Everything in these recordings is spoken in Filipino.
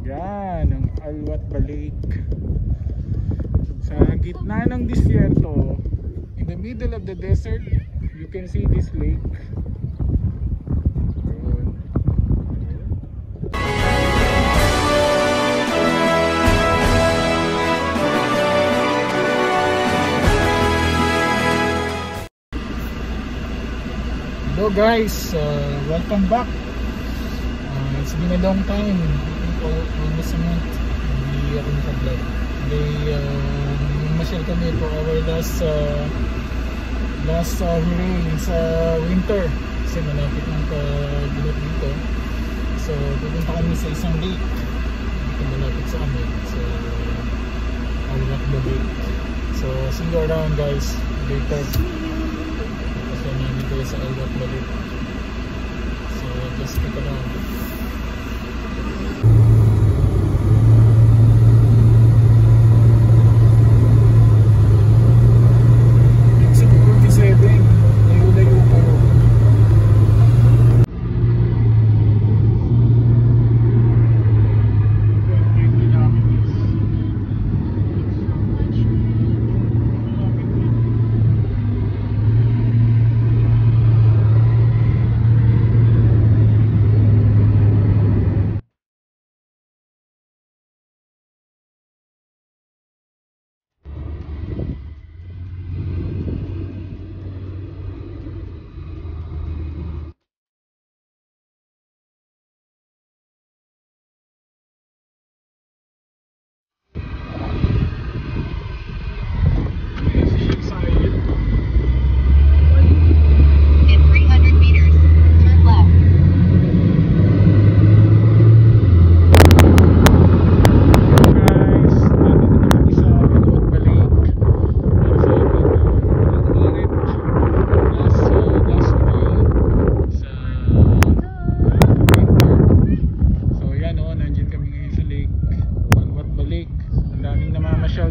Yan ang Alwatba Lake. Sa gitna ng disyerto, in the middle of the desert, you can see this lake. Hello guys, welcome back. It's been a long time, almost a month hindi ako naka-vlog. Masyal kami for our last hurray sa winter kasi malapit ng pag-gulot dito. So pupunta kami sa isang lake dito malapit sa amin, so Alwatba Lake. So see you around guys later. Namin sa Alwatba Lake. So just stick around. Exit 47, layo-layo pero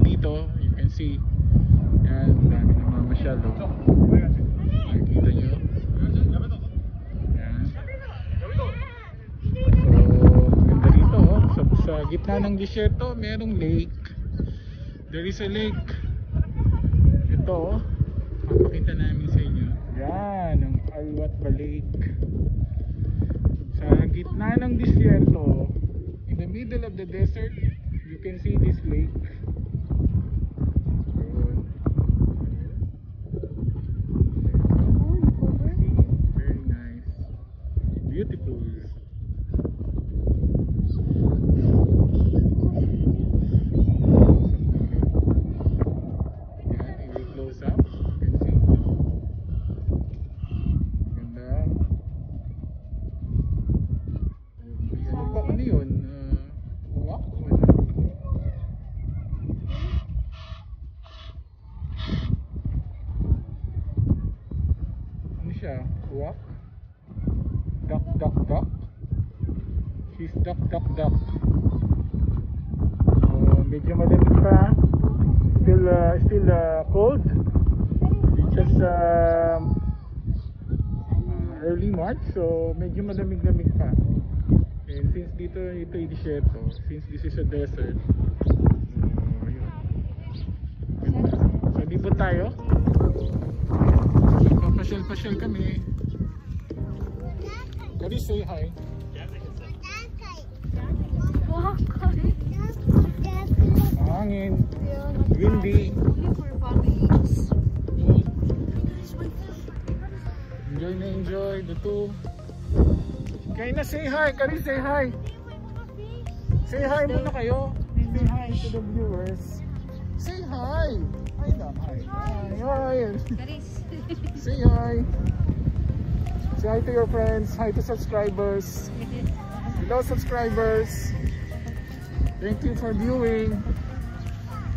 dito, you can see yan, dami na mamasyal nakikita nyo yan. So ganda dito sa gitna ng disyerto merong lake, there is a lake ito papakita namin sa inyo, yan ang Alwatba Lake. Sa gitna ng disyerto, in the middle of the desert, you can see this lake. Very nice, beautiful. Yan, i-close up, you can see. Ganda. Ano yun? Walk? Ano siya? Walk? Duck, duck, duck? She's duck, duck, duck. Medyo malamig pa. Still cold. It's just early March, so medyo malamig-lamig pa. And since dito ito ay disyerto, since this is a desert, yun. So libot tayo. Papasyal-pasyal kami. Can you say hi? Hangin, windy. Enjoy the two. Kaya na, say hi. Kari, say hi. Say hi muna kayo. Say hi to the viewers. Say hi. Hi na, hi. Hi. Say hi. Say hi to your friends. Hi to subscribers. Hello subscribers. Thank you for viewing.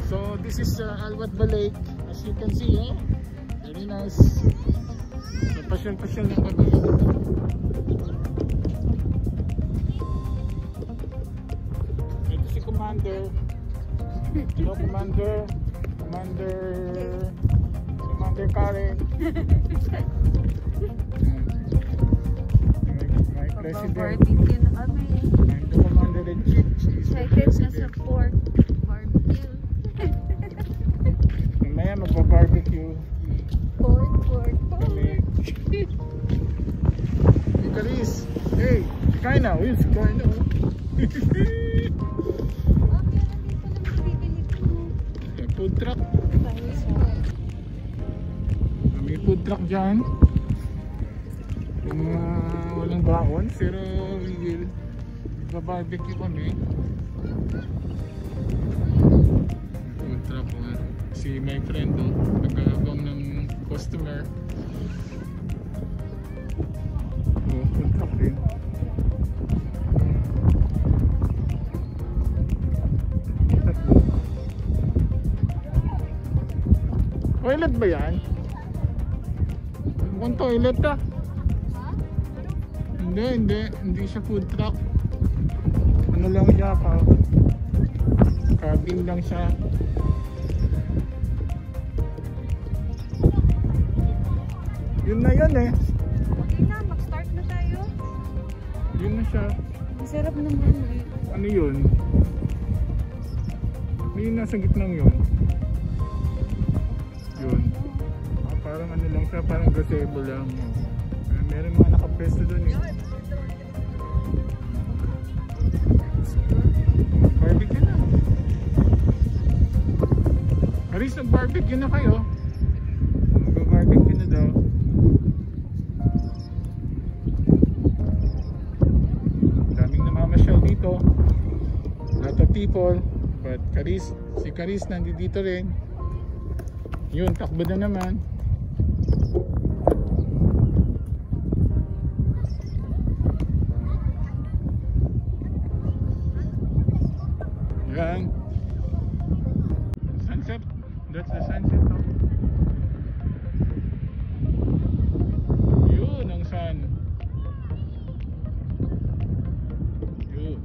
So this is Alwatba Lake. As you can see, very nice. So pasyal-pasyal lang kami. Ito si Commander. Hello Commander. Commander Karen. My president. I'm the commander in chief. She's Food truck. May food truck dyan. Yung mga walang baon, pero we will barbecue kami. Food truck ko. Si my friend nag-aabang ng customer. Food truck din. Toilet ba yan? Mukhang toilet ah. Hindi siya food truck. Ano lang siya pa? Cabin lang siya. Yun na yun eh. Okay na, mag-start na tayo. Yun na siya. Ang sarap naman eh. Ano yun? Yung nasa gitnang yun. Yun. Parang ano lang siya, parang gazebo lang. Meron mga nakapesto dun eh. Barbecue na. Aris, nag-barbecue na kayo. Mag-barbecue na daw. Daming namamasyal dito. Lot of people. But si Caris nandito rin. Yun, takbo na naman. Yan. Sunset. That's the sunset. No? Yun ang sun. Yun.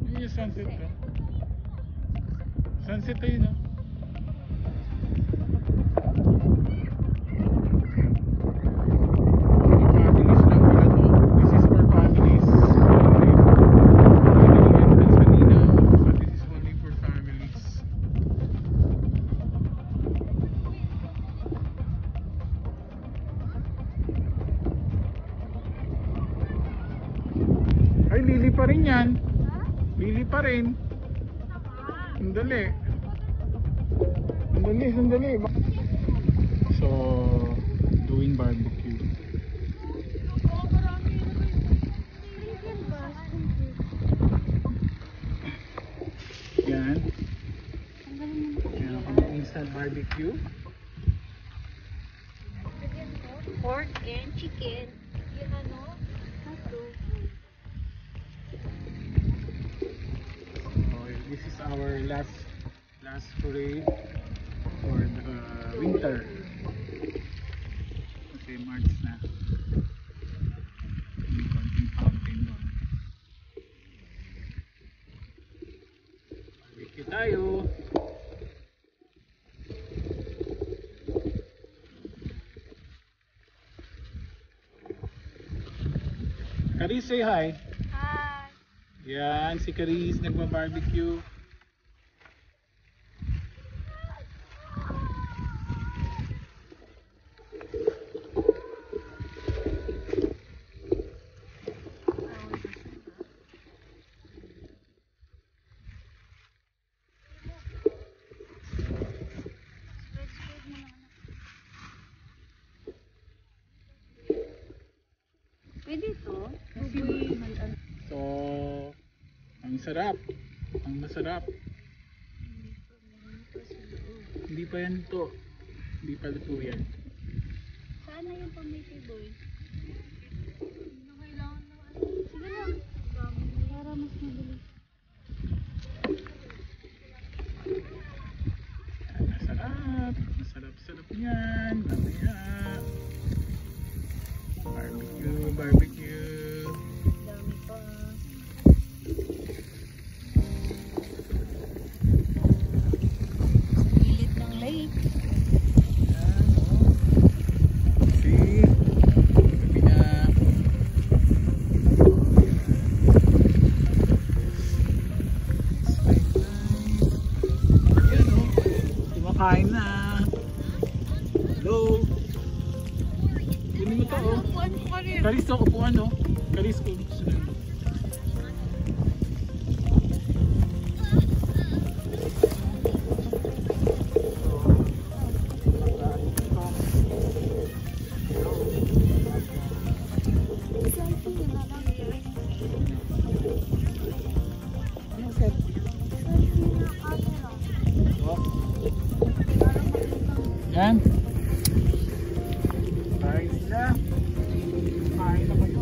Yun yung sunset ka. Sunset tayo no? Ay, lili pa rin yan. Lili pa rin. Sandali. Sandali. So, doing barbecue. Yan. Yan kami instant barbecue. Pork and chicken. Yun ano? This is our last parade for the winter. Kasi March na. May konting fountain doon. Barbecue tayo. Caris, say hi. Hi. Yan, si Caris nagba-barbecue. Pwede ito? So, ang sarap. Ang masarap. Hindi pa yan to. Hindi pa luto yan. Saan na yung pamiti boy? Sige lang. Para mas mabilis. Masarap. Masarap yan. Mamaya. Barbecue. Dami pa. Gilid ng lake. Yan, oh. See? Gabi na. Yan, oh. Kumakain na. Hello. Yun ito oh. Karis to, upuan oh. Karis ko. Yan. Kain sila. Kain na kayo.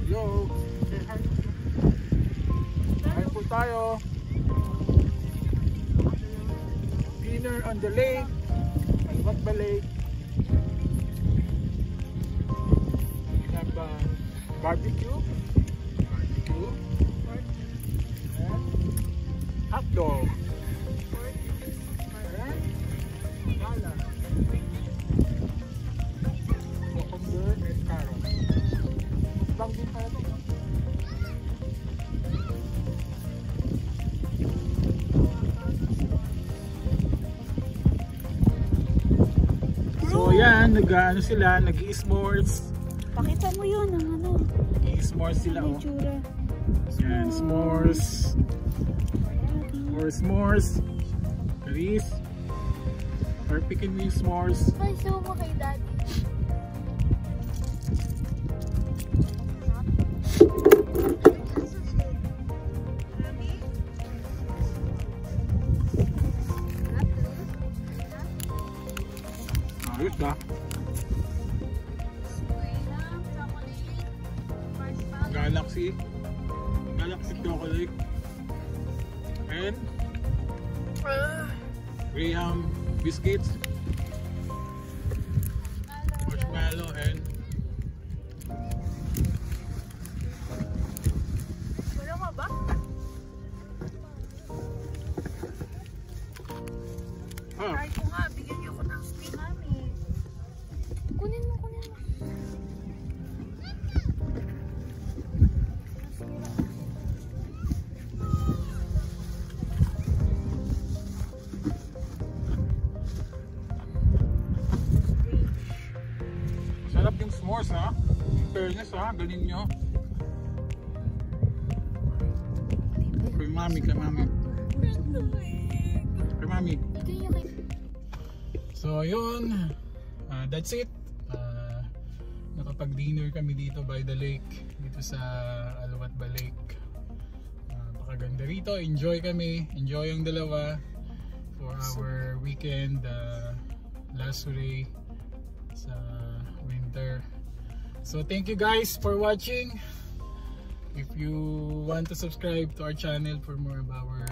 Yo. Kain po tayo. Dinner on the lake, Albatba Lake. We have barbecue, and hot dog, and salad, cucumber and carrot. Bang din pala ito. So yan, nag-ano sila, nag-i-s'mores. Pakita mo yun, ang ano. Nag-i-s'mores sila oh. Yan, s'mores. S'mores. Karis. Pikin mo yung s'mores. Ay, show mo kay daddy. Ayos ba? Galaxy chocolate and Graham biscuits, marshmallow and Wala nga ba? Try ko nga, bigyan niyo ko ng stick, mami. Kunin mo. sarap yung s'mores ha. Fairness ha, ganin nyo. Kay mami. So yun, that's it. Nakapag-dinner kami dito by the lake, dito sa Albatba Lake. Napakaganda rito, enjoy kami, enjoy ang dalawa for our weekend, last holiday sa winter. So thank you guys for watching. If you want to subscribe to our channel for more of our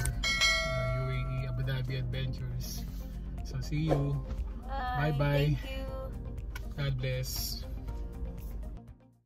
UAE Abu Dhabi adventures. So see you. Bye bye. Thank you. God bless.